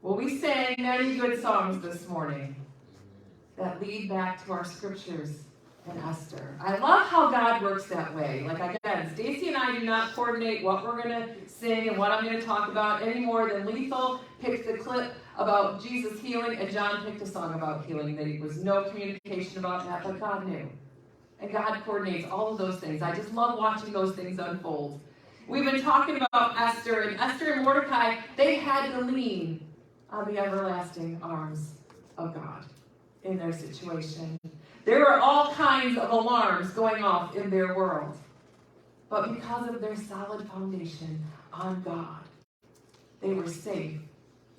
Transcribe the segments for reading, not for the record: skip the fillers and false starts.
Well, we sang many good songs this morning that lead back to our scriptures in Esther. I love how God works that way. Like, again, Stacy and I do not coordinate what we're going to sing and what I'm going to talk about any more than Lethal picked the clip about Jesus healing and John picked a song about healing. There was no communication about that, but God knew. And God coordinates all of those things. I just love watching those things unfold. We've been talking about Esther, and Esther and Mordecai, they had to lean on the everlasting arms of God in their situation. There were all kinds of alarms going off in their world. But because of their solid foundation on God, they were safe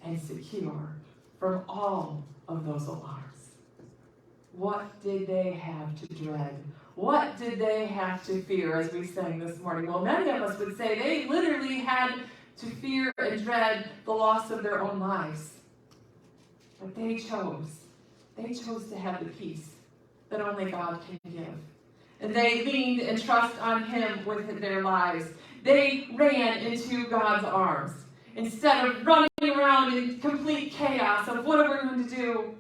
and secure from all of those alarms. What did they have to dread? What did they have to fear, as we sang this morning? Well, many of us would say they literally had to fear and dread the loss of their own lives. But they chose to have the peace that only God can give. And they leaned and trust on Him with their lives. They ran into God's arms. Instead of running around in complete chaos of what are we going to do,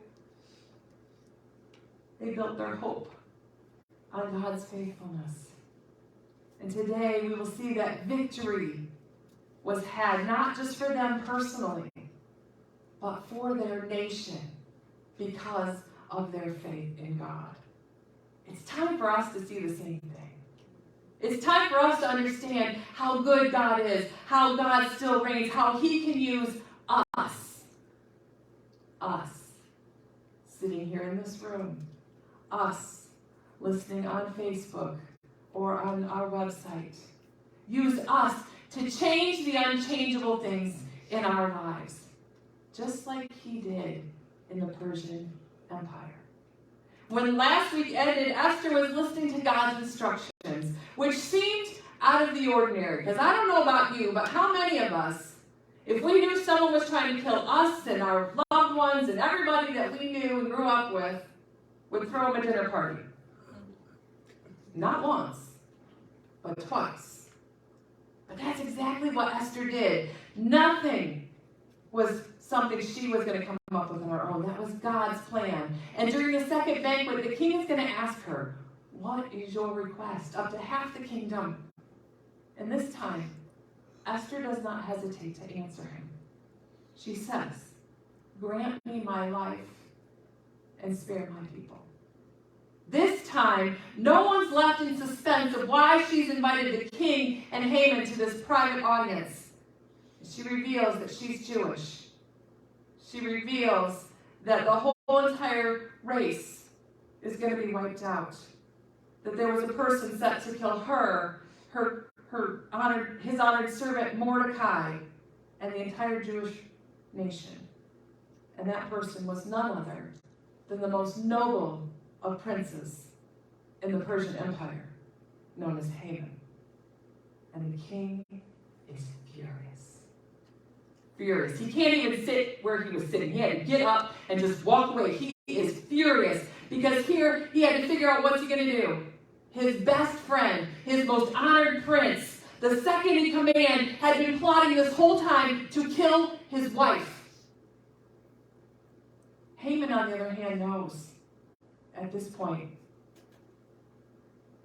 they built their hope on God's faithfulness. And today we will see that victory was had not just for them personally, but for their nation because of their faith in God. It's time for us to see the same thing. It's time for us to understand how good God is, how God still reigns, how He can use us, sitting here in this room, us listening on Facebook or on our website. Use us to change the unchangeable things in our lives, just like He did in the Persian Empire. When last week ended, Esther was listening to God's instructions, which seemed out of the ordinary. Because I don't know about you, but how many of us, if we knew someone was trying to kill us and our loved ones and everybody that we knew and grew up with, would throw them a dinner party? Not once, but twice. But that's exactly what Esther did. Nothing was something she was going to come up with on her own. That was God's plan. And during the second banquet, the king is going to ask her, what is your request? Up to half the kingdom. And this time, Esther does not hesitate to answer him. She says, grant me my life and spare my people. This time, no one's left in suspense of why she's invited the king and Haman to this private audience. She reveals that she's Jewish. She reveals that the whole entire race is going to be wiped out. That there was a person set to kill her, his honored servant Mordecai, and the entire Jewish nation. And that person was none other than the most noble of princes in the Persian Empire, known as Haman. And the king is furious. He can't even sit where he was sitting. He had to get up and just walk away. He is furious because here he had to figure out what's he going to do. His best friend, his most honored prince, the second in command, had been plotting this whole time to kill his wife. Haman, on the other hand, knows at this point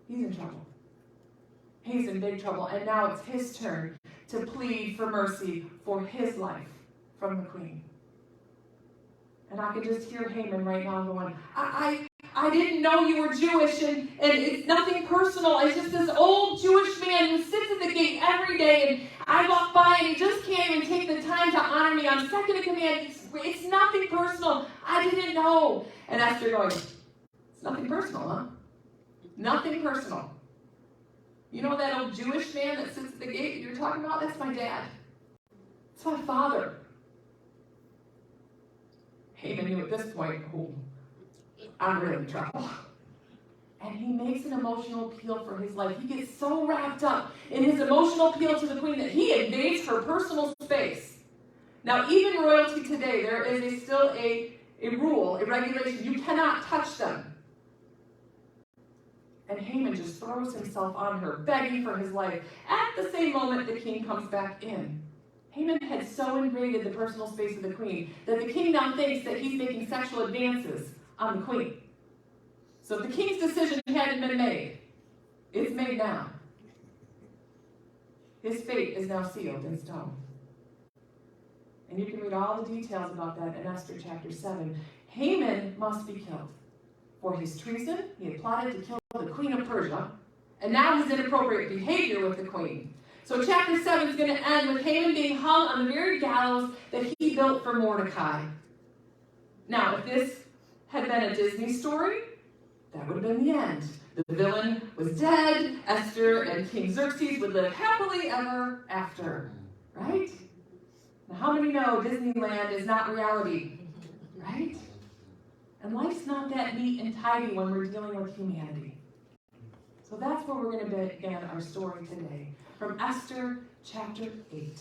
he's in trouble. He's in big trouble, and now it's his turn to plead for mercy for his life from the queen. And I can just hear Haman right now going, I didn't know you were Jewish, and it's nothing personal. It's just this old Jewish man who sits at the gate every day, and I walk by, and he just can't even take the time to honor me. I'm second in command. It's nothing personal. I didn't know. And Esther going, it's nothing personal, huh? Nothing personal. You know that old Jewish man that sits at the gate that you're talking about? That's my dad. It's my father. Haman knew at this point, oh, I'm really in trouble. And he makes an emotional appeal for his life. He gets so wrapped up in his emotional appeal to the queen that he invades her personal space. Now, even royalty today, there is still a rule, a regulation. You cannot touch them. And Haman just throws himself on her, begging for his life. At the same moment, the king comes back in. Haman had so invaded the personal space of the queen that the king now thinks that he's making sexual advances on the queen. So if the king's decision hadn't been made, it's made now. His fate is now sealed in stone. And you can read all the details about that in Esther chapter 7. Haman must be killed. For his treason, he had plotted to kill the queen of Persia, and now his inappropriate behavior with the queen. So chapter 7 is going to end with Haman being hung on the very gallows that he built for Mordecai. Now, if this had been a Disney story, that would have been the end. The villain was dead. Esther and King Xerxes would live happily ever after. Right? Now, how many know Disneyland is not reality? Right? And life's not that neat and tidy when we're dealing with humanity. So that's where we're going to begin our story today. From Esther chapter 8.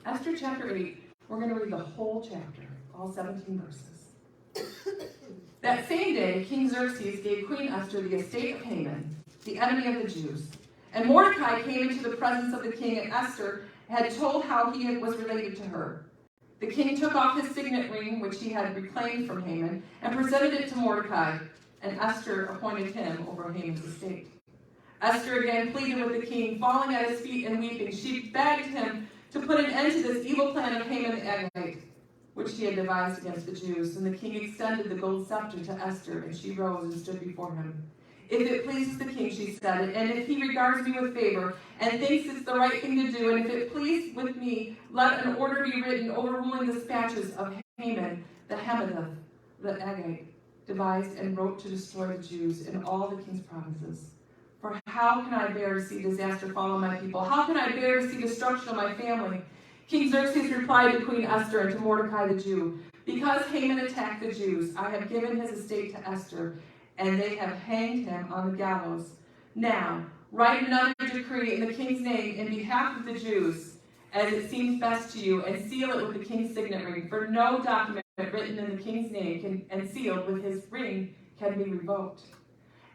Esther chapter 8, we're going to read the whole chapter, all 17 verses. That same day, King Xerxes gave Queen Esther the estate of Haman, the enemy of the Jews. And Mordecai came into the presence of the king, and Esther had told how he was related to her. The king took off his signet ring, which he had reclaimed from Haman, and presented it to Mordecai, and Esther appointed him over Haman's estate. Esther again pleaded with the king, falling at his feet and weeping. She begged him to put an end to this evil plan of Haman the Agagite, which he had devised against the Jews. And the king extended the gold scepter to Esther, and she rose and stood before him. If it pleases the king, she said, and if he regards me with favor and thinks it's the right thing to do, and if it please with me, let an order be written overruling the dispatches of Haman the Hammedath, the Agagite, devised and wrote to destroy the Jews in all the king's provinces. For how can I bear to see disaster fall on my people? How can I bear to see destruction of my family? King Xerxes replied to Queen Esther and to Mordecai the Jew, because Haman attacked the Jews, I have given his estate to Esther, and they have hanged him on the gallows. Now, write another decree in the king's name in behalf of the Jews, as it seems best to you, and seal it with the king's signet ring. For no document written in the king's name and sealed with his ring can be revoked.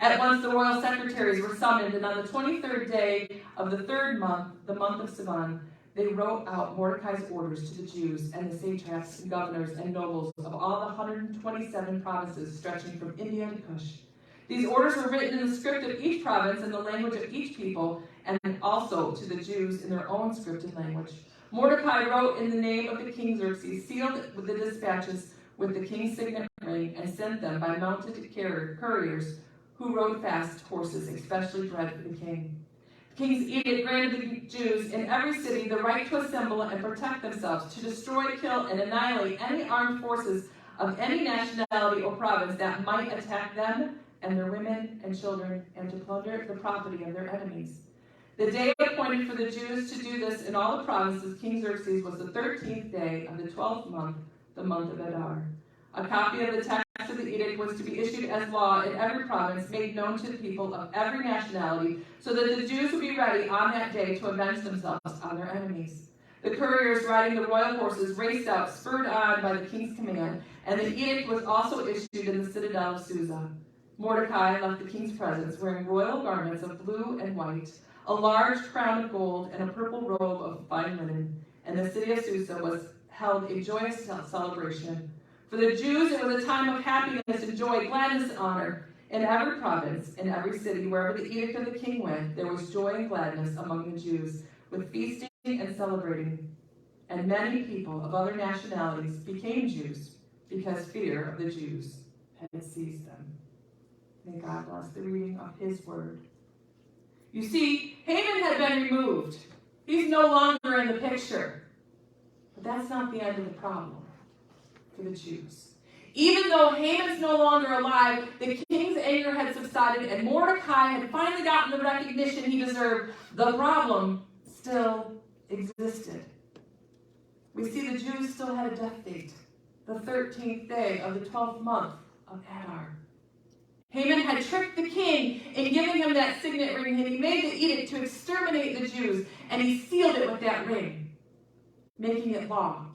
At once the royal secretaries were summoned, and on the 23rd day of the third month, the month of Sivan, they wrote out Mordecai's orders to the Jews and the satraps and governors and nobles of all the 127 provinces stretching from India to Kush. These orders were written in the script of each province and the language of each people, and also to the Jews in their own scripted language. Mordecai wrote in the name of the king Xerxes, sealed with the dispatches with the king's signet ring, and sent them by mounted couriers who rode fast horses, especially bred for the king. The king's edict granted the Jews in every city the right to assemble and protect themselves, to destroy, kill, and annihilate any armed forces of any nationality or province that might attack them and their women and children, and to plunder the property of their enemies. The day appointed for the Jews to do this in all the provinces, King Xerxes, was the 13th day of the 12th month, the month of Adar. A copy of the text of the edict was to be issued as law in every province, made known to the people of every nationality, so that the Jews would be ready on that day to avenge themselves on their enemies. The couriers riding the royal horses raced out, spurred on by the king's command, and the edict was also issued in the citadel of Susa. Mordecai left the king's presence wearing royal garments of blue and white, a large crown of gold, and a purple robe of fine linen. And the city of Susa was held a joyous celebration. For the Jews, it was a time of happiness and joy, gladness and honor. In every province, in every city, wherever the edict of the king went, there was joy and gladness among the Jews, with feasting and celebrating. And many people of other nationalities became Jews, because fear of the Jews had seized them. May God bless the reading of his word. You see, Haman had been removed. He's no longer in the picture. But that's not the end of the problem for the Jews. Even though Haman's no longer alive, the king's anger had subsided, and Mordecai had finally gotten the recognition he deserved. The problem still existed. We see the Jews still had a death date, the 13th day of the 12th month of Adar. Haman had tricked the king in giving him that signet ring, and he made the edict to exterminate the Jews, and he sealed it with that ring, making it law.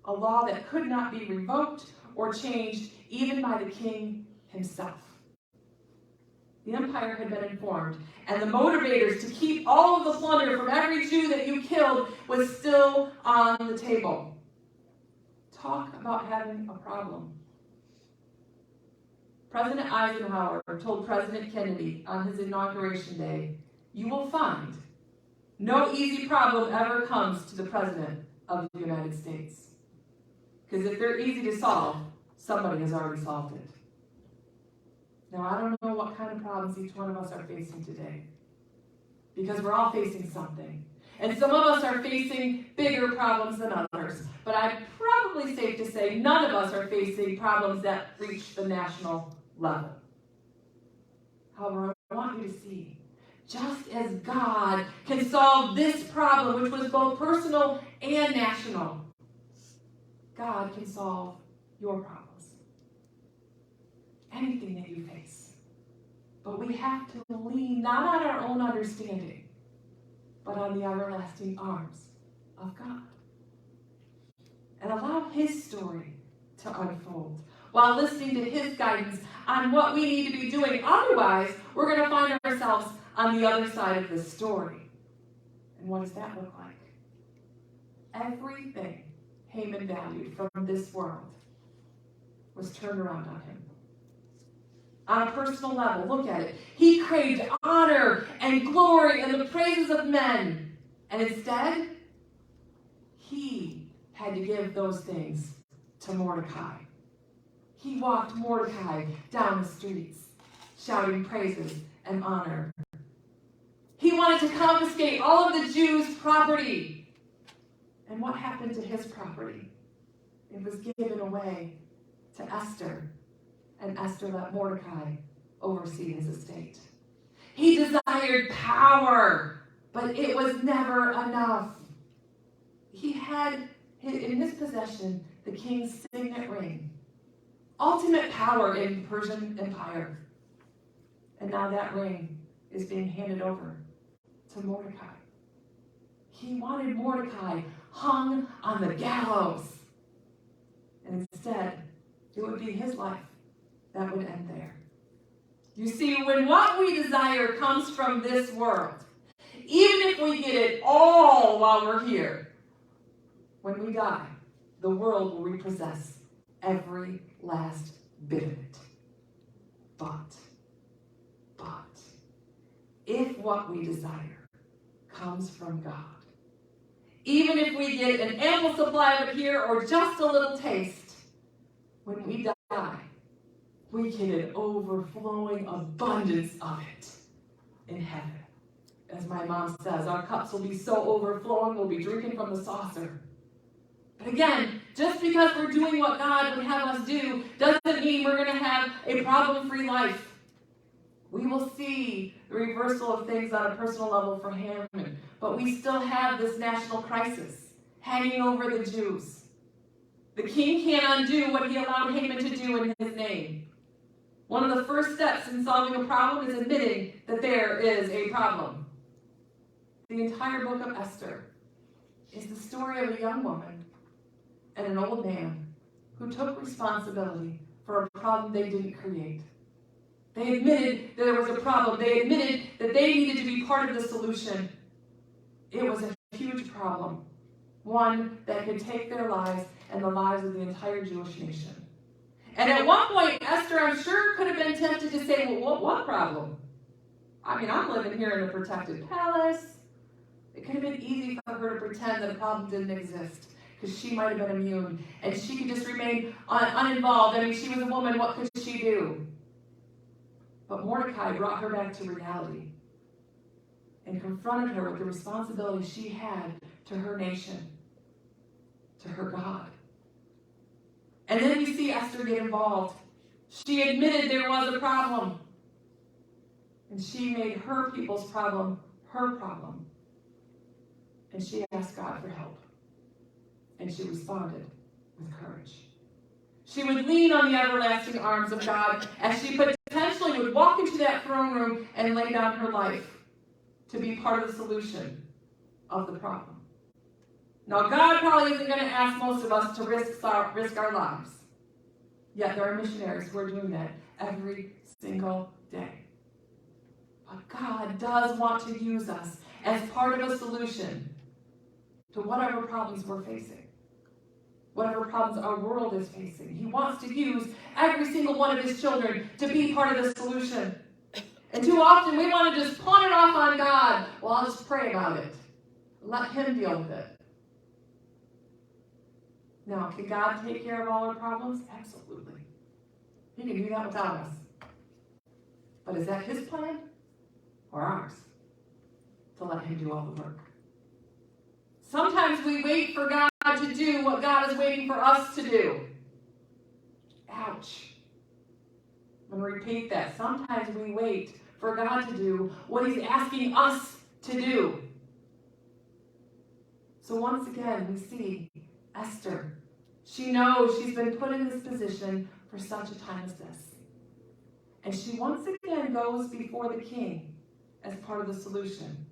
A law that could not be revoked or changed even by the king himself. The empire had been informed, and the motivators to keep all of the plunder from every Jew that you killed was still on the table. Talk about having a problem. President Eisenhower told President Kennedy on his inauguration day, "You will find no easy problem ever comes to the President of the United States. Because if they're easy to solve, somebody has already solved it." Now, I don't know what kind of problems each one of us are facing today, because we're all facing something. And some of us are facing bigger problems than others. But I'm probably safe to say none of us are facing problems that reach the national level. However, I want you to see, just as God can solve this problem, which was both personal and national, God can solve your problems. Anything that you face. But we have to lean not on our own understanding, but on the everlasting arms of God. And allow His story to unfold while listening to His guidance on what we need to be doing. Otherwise, we're going to find ourselves on the other side of this story. And what does that look like? Everything Haman valued from this world was turned around on him. On a personal level, look at it. He craved honor and glory and the praises of men. And instead, he had to give those things to Mordecai. He walked Mordecai down the streets, shouting praises and honor. He wanted to confiscate all of the Jews' property. And what happened to his property? It was given away to Esther. And Esther let Mordecai oversee his estate. He desired power, but it was never enough. He had in his possession the king's signet ring, ultimate power in the Persian Empire. And now that ring is being handed over to Mordecai. He wanted Mordecai hung on the gallows. And instead, it would be his life that would end there. You see, when what we desire comes from this world, even if we get it all while we're here, when we die, the world will repossess every last bit of it. But, if what we desire comes from God, even if we get an ample supply of it here or just a little taste, when we die, we get an overflowing abundance of it in heaven. As my mom says, our cups will be so overflowing, we'll be drinking from the saucer. But again, just because we're doing what God would have us do doesn't mean we're going to have a problem-free life. We will see the reversal of things on a personal level for Haman, but we still have this national crisis hanging over the Jews. The king can't undo what he allowed Haman to do in his name. One of the first steps in solving a problem is admitting that there is a problem. The entire book of Esther is the story of a young woman and an old man who took responsibility for a problem they didn't create. They admitted that there was a problem. They admitted that they needed to be part of the solution. It was a huge problem, one that could take their lives and the lives of the entire Jewish nation. And at one point, Esther, I'm sure, could have been tempted to say, well, what problem? I mean, I'm living here in a protected palace. It could have been easy for her to pretend that a problem didn't exist, because she might have been immune, and she could just remain uninvolved. I mean, she was a woman, what could she do? But Mordecai brought her back to reality and confronted her with the responsibility she had to her nation, to her God. And then we see Esther get involved. She admitted there was a problem. And she made her people's problem her problem. And she asked God for help. And she responded with courage. She would lean on the everlasting arms of God as she potentially would walk into that throne room and lay down her life to be part of the solution of the problem. Now, God probably isn't going to ask most of us to risk our lives. Yet there are missionaries who are doing that every single day. But God does want to use us as part of a solution to whatever problems we're facing, whatever problems our world is facing. He wants to use every single one of his children to be part of the solution. And too often we want to just pawn it off on God. Well, I'll just pray about it. Let him deal with it. Now, can God take care of all our problems? Absolutely. He can do that without us. But is that his plan or ours? To let him do all the work. Sometimes we wait for God to do what God is waiting for us to do. Ouch. I'm going to repeat that. Sometimes we wait for God to do what he's asking us to do. So once again, we see Esther. She knows she's been put in this position for such a time as this. And she once again goes before the king as part of the solution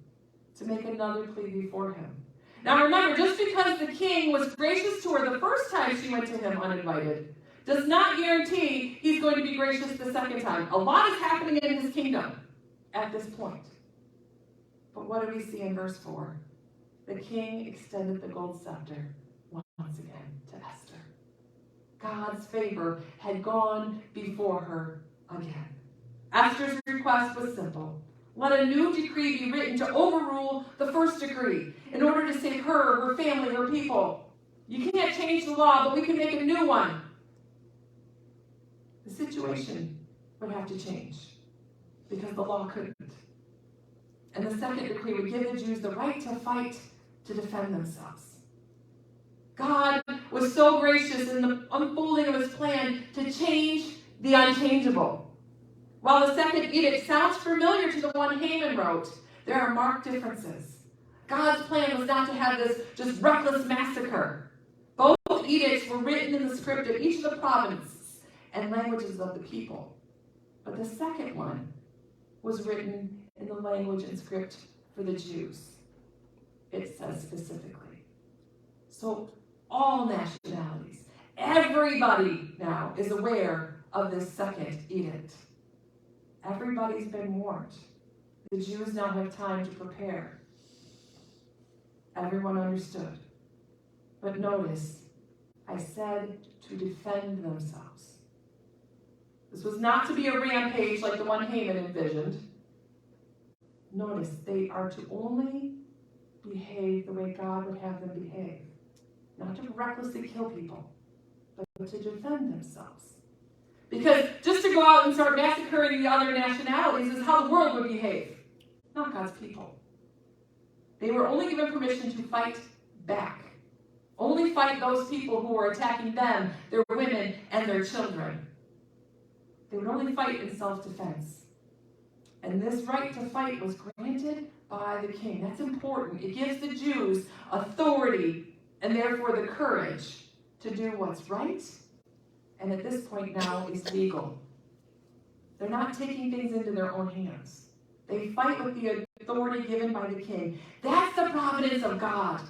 to make another plea before him. Now remember, just because the king was gracious to her the first time she went to him uninvited, does not guarantee he's going to be gracious the second time. A lot is happening in his kingdom at this point. But what do we see in verse 4? The king extended the gold scepter once again to Esther. God's favor had gone before her again. Esther's request was simple. Let a new decree be written to overrule the first decree in order to save her family, her people. You can't change the law, but we can make a new one. The situation would have to change because the law couldn't. And the second decree would give the Jews the right to fight to defend themselves. God was so gracious in the unfolding of his plan to change the unchangeable. While the second edict sounds familiar to the one Haman wrote, there are marked differences. God's plan was not to have this just reckless massacre. Both edicts were written in the script of each of the provinces and languages of the people. But the second one was written in the language and script for the Jews. It says specifically. So all nationalities, everybody now is aware of this second edict. Everybody's been warned. The Jews now have time to prepare. Everyone understood. But notice, I said to defend themselves. This was not to be a rampage like the one Haman envisioned. Notice, they are to only behave the way God would have them behave. Not to recklessly kill people, but to defend themselves. Because just to go out and start massacring the other nationalities is how the world would behave, not God's people. They were only given permission to fight back. Only fight those people who were attacking them, their women, and their children. They would only fight in self-defense. And this right to fight was granted by the king. That's important. It gives the Jews authority and therefore the courage to do what's right. And at this point now is legal. They're not taking things into their own hands. They fight with the authority given by the king. That's the providence of God.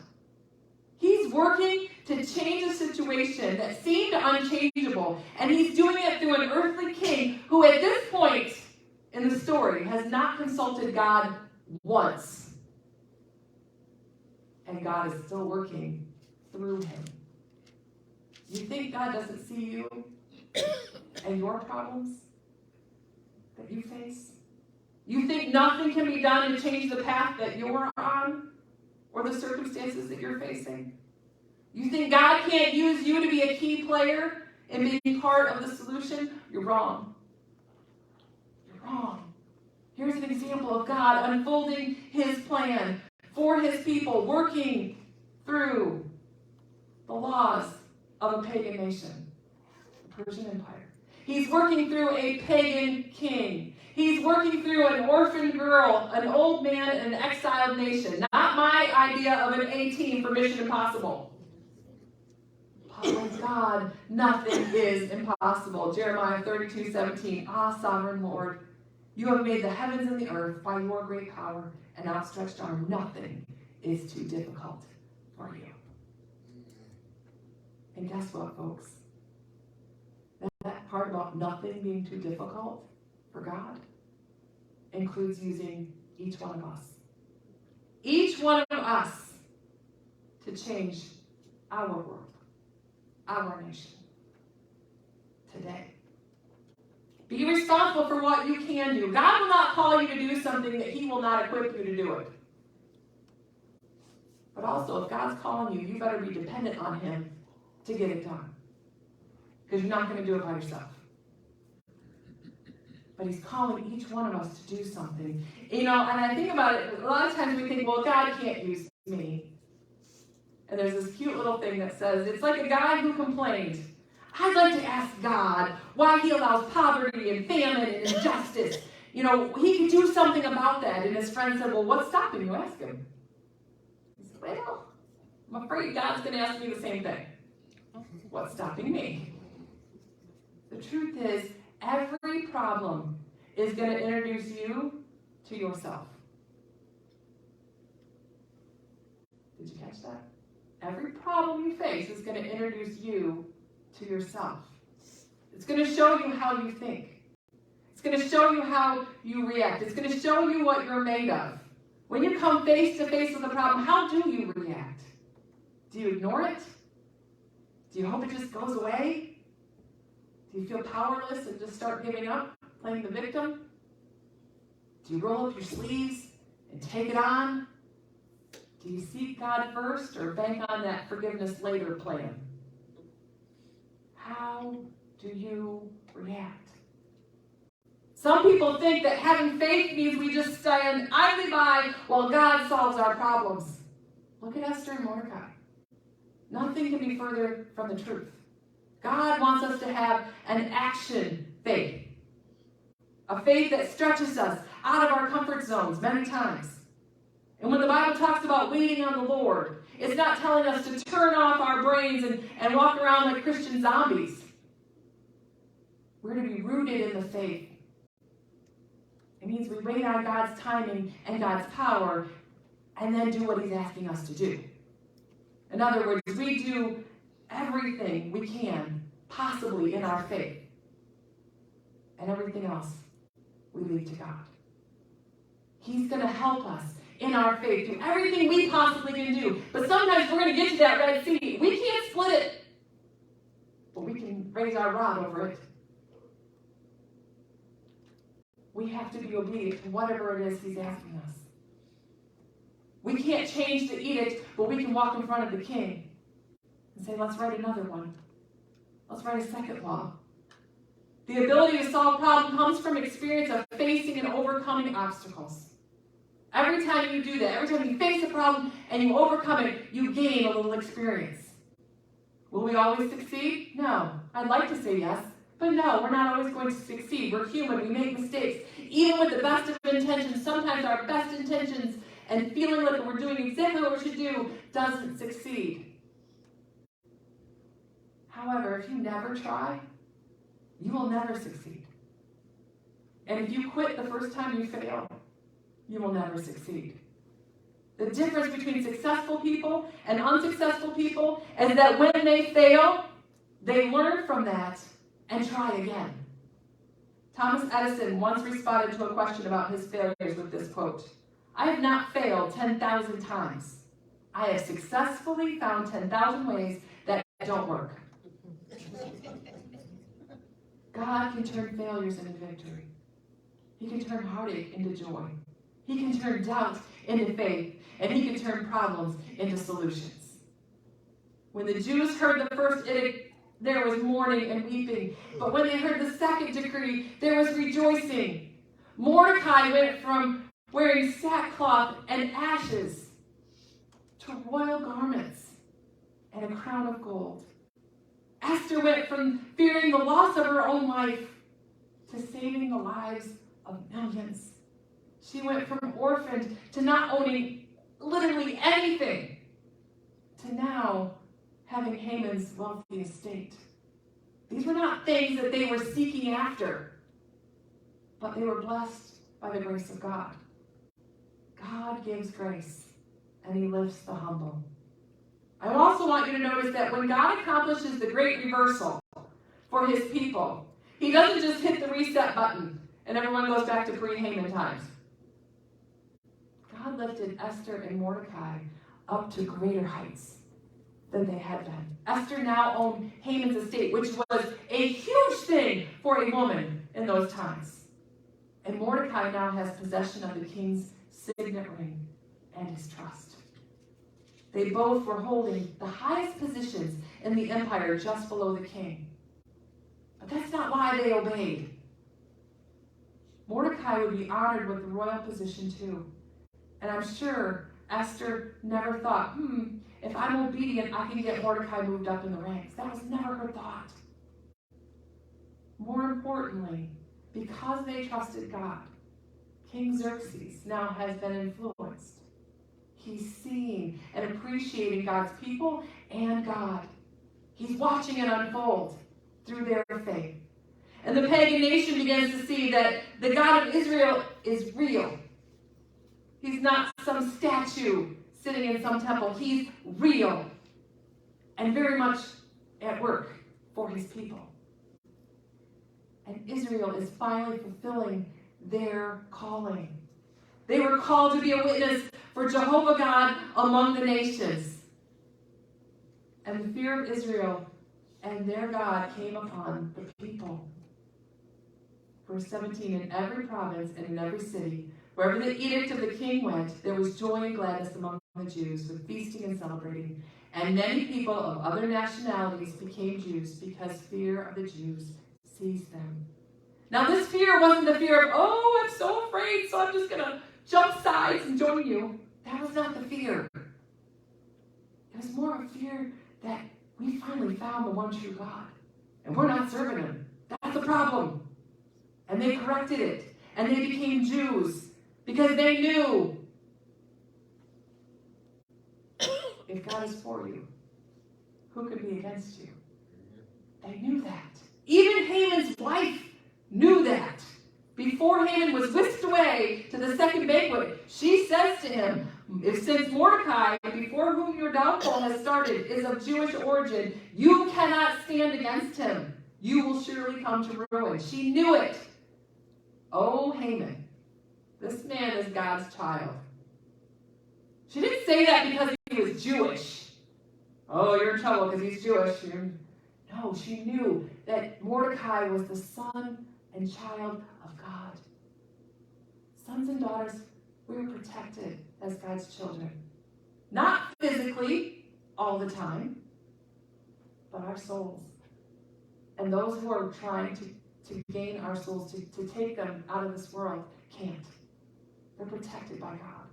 He's working to change a situation that seemed unchangeable, and he's doing it through an earthly king who at this point in the story has not consulted God once. And God is still working through him. You think God doesn't see you and your problems that you face? You think nothing can be done to change the path that you're on or the circumstances that you're facing? You think God can't use you to be a key player in being part of the solution? You're wrong. You're wrong. Here's an example of God unfolding his plan for his people, working through the laws of a pagan nation, the Persian Empire. He's working through a pagan king. He's working through an orphan girl, an old man, and an exiled nation. Not my idea of an A-team for Mission Impossible. But with God, nothing is impossible. Jeremiah 32:17. Ah, sovereign Lord, you have made the heavens and the earth by your great power and outstretched arm. Nothing is too difficult for you. And guess what, folks? That part about nothing being too difficult for God, includes using each one of us. Each one of us to change our world, our nation, today. Be responsible for what you can do. God will not call you to do something that He will not equip you to do it. But also, if God's calling you, you better be dependent on Him to get it done. Because you're not going to do it by yourself. But He's calling each one of us to do something. And I think about it, a lot of times we think, well, God can't use me. And there's this cute little thing that says, it's like a guy who complained. I'd like to ask God why He allows poverty and famine and injustice. He could do something about that. And his friend said, well, what's stopping you? Ask Him. He said, well, I'm afraid God's going to ask me the same thing. What's stopping me? The truth is, every problem is going to introduce you to yourself. Did you catch that? Every problem you face is going to introduce you to yourself. It's going to show you how you think. It's going to show you how you react. It's going to show you what you're made of. When you come face to face with a problem, how do you react? Do you ignore it? Do you hope it just goes away? Do you feel powerless and just start giving up, playing the victim? Do you roll up your sleeves and take it on? Do you seek God first or bank on that forgiveness later plan? How do you react? Some people think that having faith means we just stand idly by while God solves our problems. Look at Esther and Mordecai. Nothing can be further from the truth. God wants us to have an action faith. A faith that stretches us out of our comfort zones many times. And when the Bible talks about waiting on the Lord, it's not telling us to turn off our brains and walk around like Christian zombies. We're to be rooted in the faith. It means we wait on God's timing and God's power and then do what He's asking us to do. In other words, we do everything we can possibly in our faith. And everything else we leave to God. He's going to help us in our faith, do everything we possibly can do. But sometimes we're going to get to that Red Sea. We can't split it, but we can raise our rod over it. We have to be obedient to whatever it is He's asking us. We can't change the edict, but we can walk in front of the king and say, let's write another one. Let's write a second law. The ability to solve problems comes from experience of facing and overcoming obstacles. Every time you do that, every time you face a problem and you overcome it, you gain a little experience. Will we always succeed? No. I'd like to say yes, but no, we're not always going to succeed. We're human. We make mistakes. Even with the best of intentions, sometimes our best intentions and feeling like we're doing exactly what we should do doesn't succeed. However, if you never try, you will never succeed. And if you quit the first time you fail, you will never succeed. The difference between successful people and unsuccessful people is that when they fail, they learn from that and try again. Thomas Edison once responded to a question about his failures with this quote, I have not failed 10,000 times. I have successfully found 10,000 ways that don't work. God can turn failures into victory. He can turn heartache into joy. He can turn doubt into faith. And He can turn problems into solutions. When the Jews heard the first edict, there was mourning and weeping. But when they heard the second decree, there was rejoicing. Mordecai went from wearing sackcloth and ashes to royal garments and a crown of gold. Esther went from fearing the loss of her own life to saving the lives of millions. She went from orphaned to not owning literally anything to now having Haman's wealthy estate. These were not things that they were seeking after, but they were blessed by the grace of God. God gives grace, and He lifts the humble. I also want you to notice that when God accomplishes the great reversal for His people, He doesn't just hit the reset button And everyone goes back to pre-Haman times. God lifted Esther and Mordecai up to greater heights than they had been. Esther now owned Haman's estate, which was a huge thing for a woman in those times. And Mordecai now has possession of the king's signet ring and his trust. They both were holding the highest positions in the empire just below the king. But that's not why they obeyed. Mordecai would be honored with the royal position too. And I'm sure Esther never thought, if I'm obedient, I can get Mordecai moved up in the ranks. That was never her thought. More importantly, because they trusted God, King Xerxes now has been influenced. He's seeing and appreciating God's people and God. He's watching it unfold through their faith. And the pagan nation begins to see that the God of Israel is real. He's not some statue sitting in some temple. He's real and very much at work for his people. And Israel is finally fulfilling their calling. They were called to be a witness for Jehovah God among the nations. And the fear of Israel and their God came upon the people. Verse 17, in every province and in every city, wherever the edict of the king went, there was joy and gladness among the Jews, with feasting and celebrating. And many people of other nationalities became Jews because fear of the Jews seized them. Now this fear wasn't the fear of, I'm so afraid, so I'm just going to jump sides and join you. That was not the fear. It was more of a fear that we finally found the one true God, and we're not serving him. That's the problem. And they corrected it, and they became Jews because they knew if God is for you, who could be against you? They knew that. Even Haman's wife knew that. Before Haman was whisked away to the second banquet, she says to him, since Mordecai, before whom your downfall has started, is of Jewish origin, you cannot stand against him. You will surely come to ruin. She knew it. Oh, Haman, this man is God's child. She didn't say that because he was Jewish. Oh, you're in trouble because he's Jewish. No, she knew that Mordecai was the son and child of God. Sons and daughters, we are protected as God's children. Not physically all the time, but our souls. And those who are trying to gain our souls, to take them out of this world, can't. They're protected by God.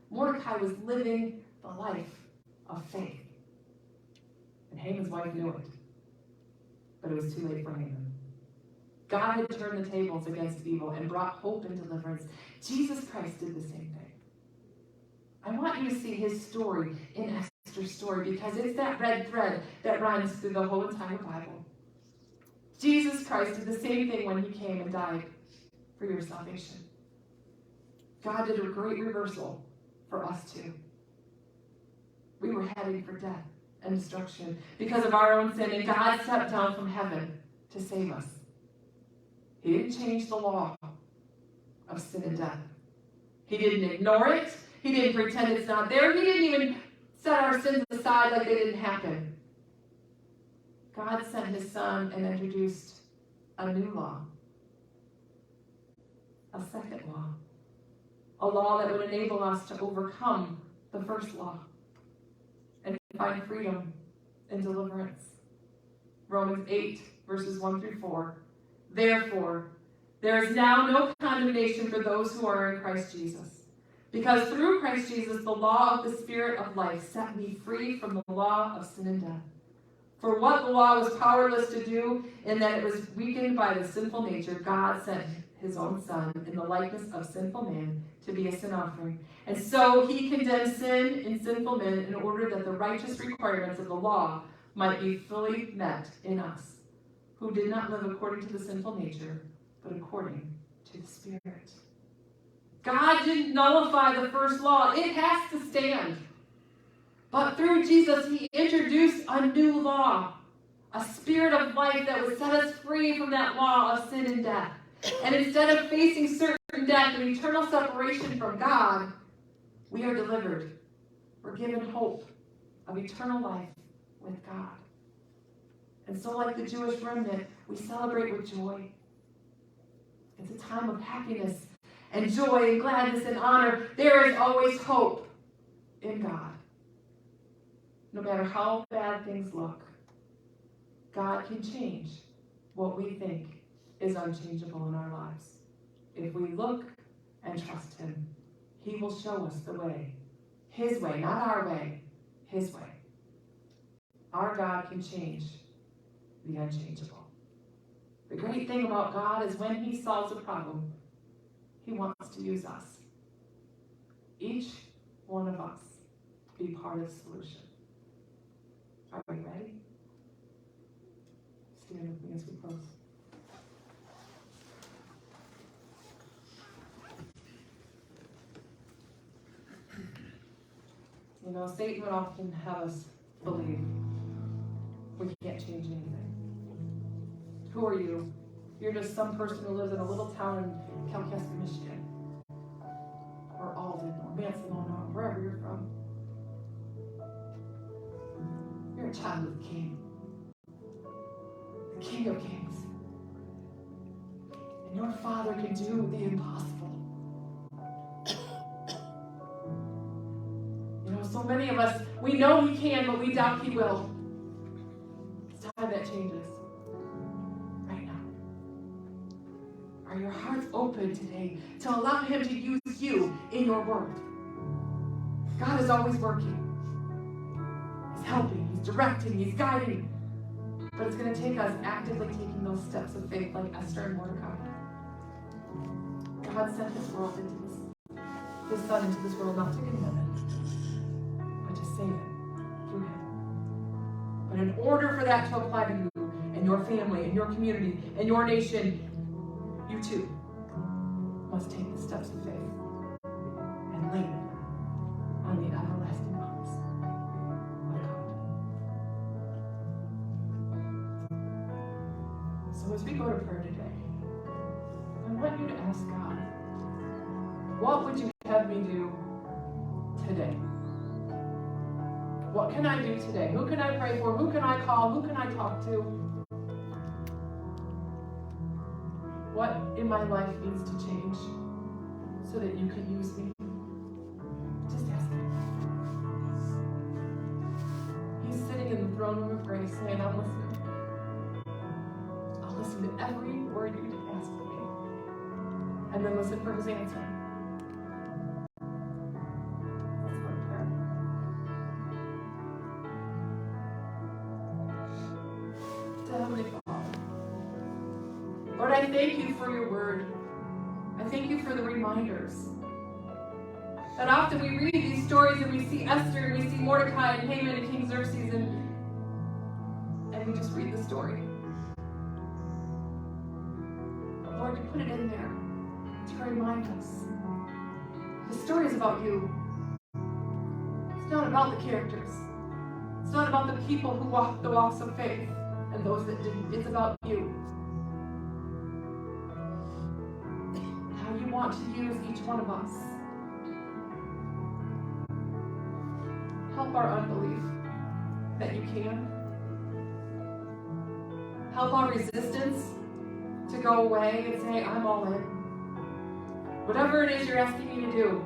Mordecai was living the life of faith. And Haman's wife knew it. But it was too late for Haman. God had turned the tables against evil and brought hope and deliverance. Jesus Christ did the same thing. I want you to see his story in Esther's story because it's that red thread that runs through the whole entire Bible. Jesus Christ did the same thing when he came and died for your salvation. God did a great reversal for us too. We were heading for death and destruction because of our own sin, and God stepped down from heaven to save us. He didn't change the law of sin and death. He didn't ignore it. He didn't pretend it's not there. He didn't even set our sins aside like they didn't happen. God sent his son and introduced a new law, a second law, a law that would enable us to overcome the first law and find freedom and deliverance. Romans 8, verses 1 through 4. Therefore, there is now no condemnation for those who are in Christ Jesus. Because through Christ Jesus, the law of the Spirit of life set me free from the law of sin and death. For what the law was powerless to do, in that it was weakened by the sinful nature, God sent his own Son in the likeness of sinful man to be a sin offering. And so he condemned sin in sinful men in order that the righteous requirements of the law might be fully met in us, who did not live according to the sinful nature, but according to the Spirit. God didn't nullify the first law. It has to stand. But through Jesus, he introduced a new law, a spirit of life that would set us free from that law of sin and death. And instead of facing certain death and eternal separation from God, we are delivered. We're given hope of eternal life with God. And so like the Jewish remnant, we celebrate with joy. It's a time of happiness and joy and gladness and honor. There is always hope in God. No matter how bad things look, God can change what we think is unchangeable in our lives. If we look and trust Him, He will show us the way. His way, not our way. His way. Our God can change the unchangeable. The great thing about God is when He solves a problem, He wants to use us. Each one of us be part of the solution. Are we ready? Stand with me as we close. You know, Satan would often have us believe we can't change anything. Who are you? You're just some person who lives in a little town in Kalkaska, Michigan. Or Alden, or Manson, or wherever you're from. You're a child of the King. The King of Kings. And your Father can do the impossible. You know, so many of us, we know He can, but we doubt He will. It's time that changes. Right now. Are your hearts open today to allow Him to use you in your world? God is always working. He's helping, He's directing, He's guiding. But it's going to take us actively taking those steps of faith like Esther and Mordecai. God sent His Son into this world not to condemn it, but to save it through Him. But in order for that to apply to you and your family and your community and your nation, you too must take the steps of faith and lean on the everlasting promise of God. So as we go to prayer today, I want you to ask God, what would you have me do today? What can I do today? Who can I pray for? Who can I call? Who can I talk to? What in my life needs to change so that you can use me? Just ask Him. He's sitting in the throne room of grace saying, I'm listening. I'll listen to every word you ask of me. And then listen for His answer. Let's go to prayer. To Heavenly Father, Lord, I thank You for Your word. I thank You for the reminders. That often we read these stories and we see Esther and we see Mordecai and Haman and King Xerxes and we just read the story. But Lord, You put it in there to remind us. The story is about You. It's not about the characters. It's not about the people who walked the walks of faith and those that didn't. It's about You. How You want to use each one of us. Help our unbelief that You can. Help our resistance to go away and say, I'm all in. Whatever it is You're asking me to do.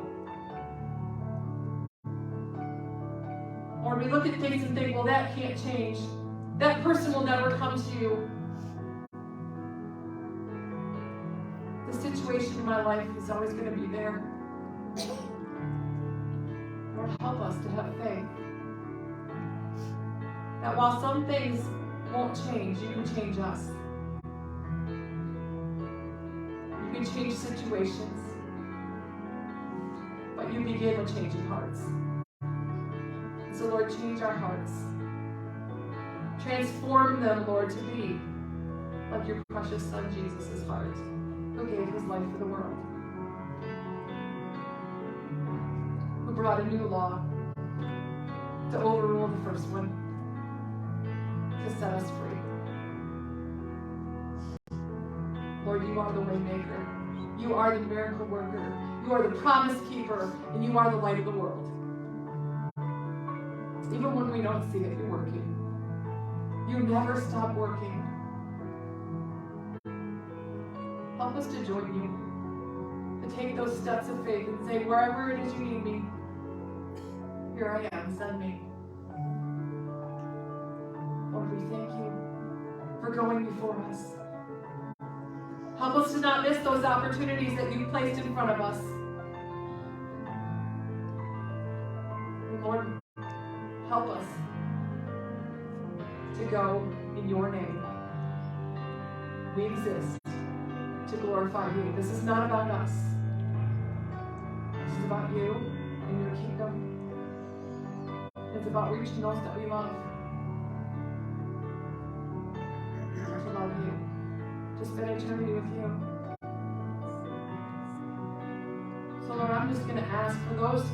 Or we look at things and think, well, that can't change. That person will never come to You. The situation in my life is always going to be there. Lord, help us to have faith. That while some things won't change, You can change us. You can change situations. But You begin with changing hearts. So Lord, change our hearts. Transform them, Lord, to be like Your precious Son, Jesus' heart, who gave His life for the world. Who brought a new law to overrule the first one, to set us free. Lord, you are the way maker. You are the miracle worker. You are the promise keeper, and you are the light of the world. Even when we don't see it, you're working. You never stop working. Help us to join you, to take those steps of faith and say, wherever it is you need me, here I am, send me. Lord, we thank you for going before us. Help us to not miss those opportunities that you've placed in front of us. And Lord, help us to go in your name. We exist to glorify you. This is not about us. This is about you and your kingdom. It's about reaching those that we love. To love you. To spend eternity with you. So Lord, I'm just going to ask for those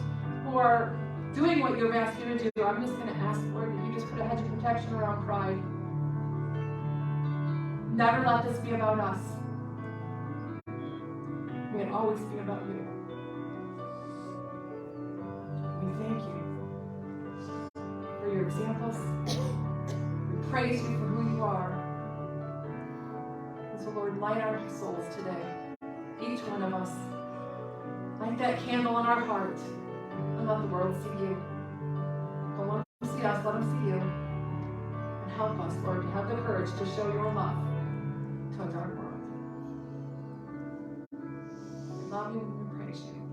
who are doing what you've asked you to do. I'm just going to ask, Lord, that you just put a hedge of protection around pride. Never let this be about us. May it always be about you. We thank you for your examples. We praise you for who you are. And so, Lord, light our souls today. Each one of us. Light that candle in our heart. And let the world see you. Don't let them see us, let them see you. And help us, Lord, to have the courage to show your love to a dark world. We love you and we praise you.